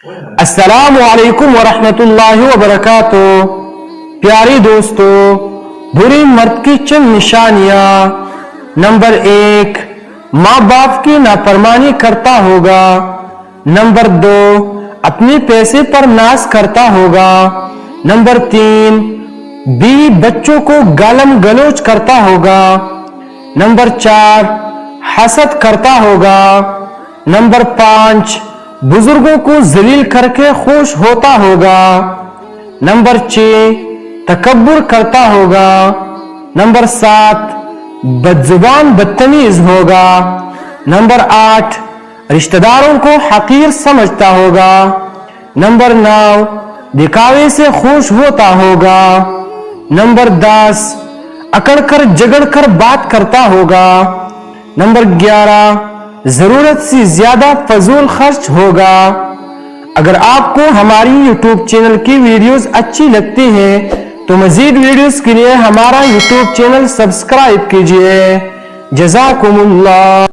السلام علیکم ورحمۃ اللہ وبرکاتہ۔ پیاری دوستو، بری مرد کی چند نشانیاں۔ نمبر 1، ماں باپ کی نافرمانی کرتا ہوگا۔ نمبر 2، اپنے پیسے پر ناز کرتا ہوگا۔ نمبر 3، بیوی بچوں کو گالم گلوچ کرتا ہوگا۔ نمبر 4، حسد کرتا ہوگا۔ نمبر 5، بزرگوں کو ذلیل کر کے خوش ہوتا ہوگا۔ نمبر 6، تکبر کرتا ہوگا۔ نمبر 7، بدزبان بدتمیز ہوگا۔ نمبر 8، رشتہ داروں کو حقیر سمجھتا ہوگا۔ نمبر 9، دکھاوے سے خوش ہوتا ہوگا۔ نمبر 10، اکڑ کر جگڑ کر بات کرتا ہوگا۔ نمبر 11، ضرورت سے زیادہ فضول خرچ ہوگا۔ اگر آپ کو ہماری یوٹیوب چینل کی ویڈیوز اچھی لگتی ہیں تو مزید ویڈیوز کے لیے ہمارا یوٹیوب چینل سبسکرائب کیجئے۔ جزاکم اللہ۔